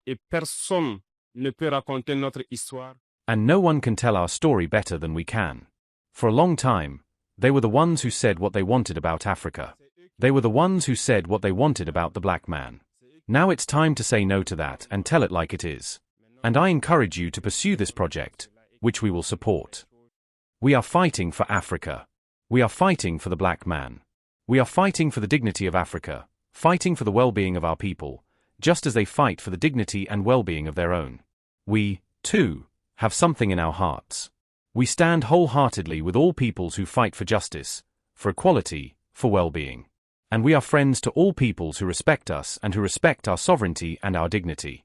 Et personne ne peut raconter notre histoire. And no one can tell our story better than we can. For a long time, they were the ones who said what they wanted about Africa. They were the ones who said what they wanted about the black man. Now it's time to say no to that and tell it like it is. And I encourage you to pursue this project, which we will support. We are fighting for Africa. We are fighting for the black man. We are fighting for the dignity of Africa, fighting for the well-being of our people, just as they fight for the dignity and well-being of their own. We, too, have something in our hearts. We stand wholeheartedly with all peoples who fight for justice, for equality, for well-being. And we are friends to all peoples who respect us and who respect our sovereignty and our dignity.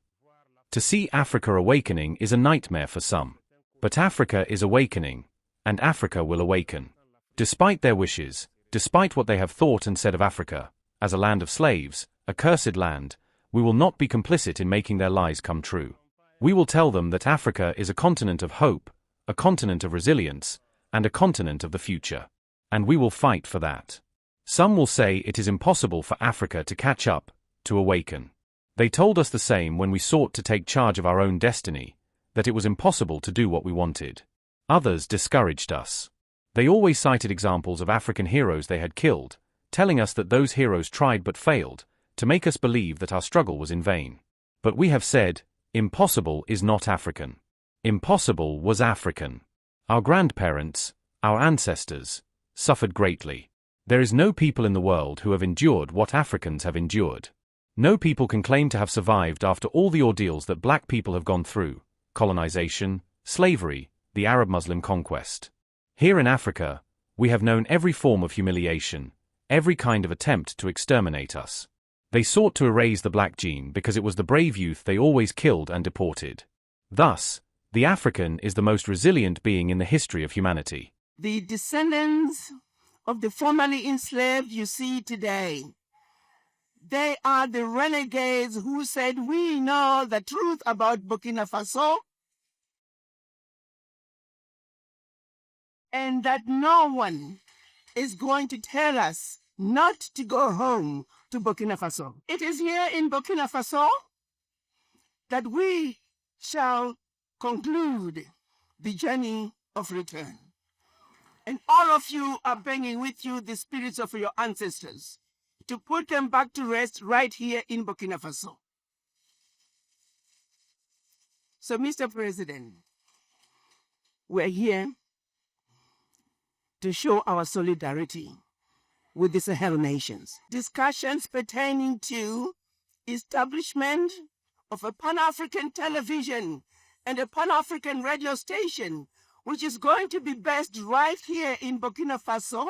To see Africa awakening is a nightmare for some. But Africa is awakening, and Africa will awaken. Despite their wishes, despite what they have thought and said of Africa, as a land of slaves, a cursed land, we will not be complicit in making their lies come true. We will tell them that Africa is a continent of hope, a continent of resilience, and a continent of the future. And we will fight for that. Some will say it is impossible for Africa to catch up, to awaken. They told us the same when we sought to take charge of our own destiny, that it was impossible to do what we wanted. Others discouraged us. They always cited examples of African heroes they had killed, telling us that those heroes tried but failed, to make us believe that our struggle was in vain. But we have said, impossible is not African. Impossible was African. Our grandparents, our ancestors, suffered greatly. There is no people in the world who have endured what Africans have endured. No people can claim to have survived after all the ordeals that black people have gone through: colonization, slavery, the Arab-Muslim conquest. Here in Africa, we have known every form of humiliation, every kind of attempt to exterminate us. They sought to erase the black gene because it was the brave youth they always killed and deported. Thus, the African is the most resilient being in the history of humanity. The descendants of the formerly enslaved you see today, they are the renegades who said, we know the truth about Burkina Faso, and that no one is going to tell us not to go home to Burkina Faso. It is here in Burkina Faso that we shall conclude the journey of return. And all of you are bringing with you the spirits of your ancestors to put them back to rest right here in Burkina Faso. So, Mr. President, we're here to show our solidarity with the Sahel nations. Discussions pertaining to establishment of a Pan-African television and a Pan-African radio station, which is going to be based right here in Burkina Faso.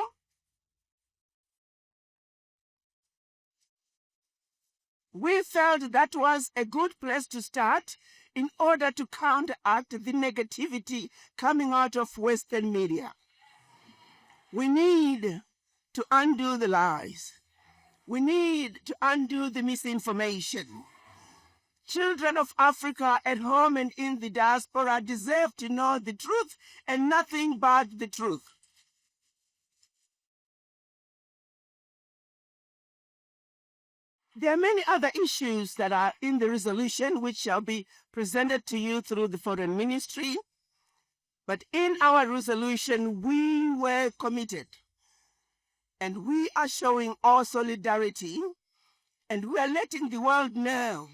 We felt that was a good place to start in order to counteract the negativity coming out of Western media. We need to undo the lies. We need to undo the misinformation. Children of Africa at home and in the diaspora deserve to know the truth and nothing but the truth. There are many other issues that are in the resolution which shall be presented to you through the Foreign Ministry. But in our resolution, we were committed. And we are showing our solidarity. And we are letting the world know,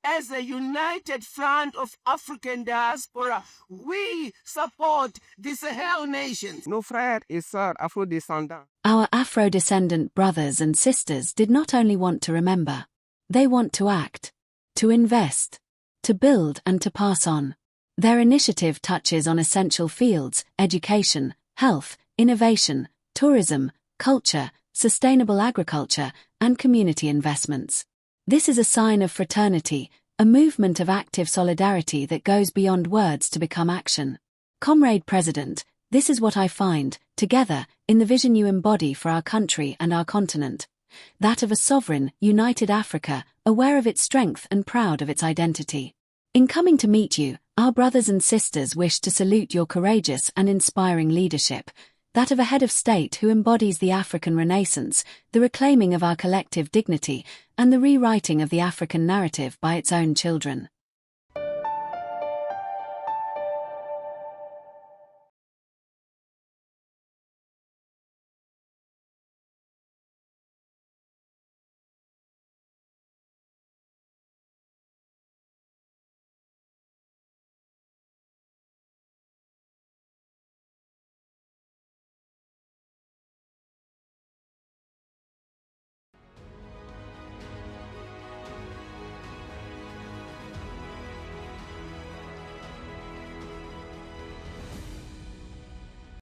as a united front of African diaspora, we support the Sahel nations. Nos frères et sœurs afro-descendants. Our Afro-descendant brothers and sisters did not only want to remember, they want to act, to invest, to build and to pass on. Their initiative touches on essential fields: education, health, innovation, tourism, culture, sustainable agriculture, and community investments. This is a sign of fraternity, a movement of active solidarity that goes beyond words to become action. Comrade President, this is what I find, together, in the vision you embody for our country and our continent. That of a sovereign, united Africa, aware of its strength and proud of its identity. In coming to meet you, our brothers and sisters wish to salute your courageous and inspiring leadership, that of a head of state who embodies the African Renaissance, the reclaiming of our collective dignity, and the rewriting of the African narrative by its own children.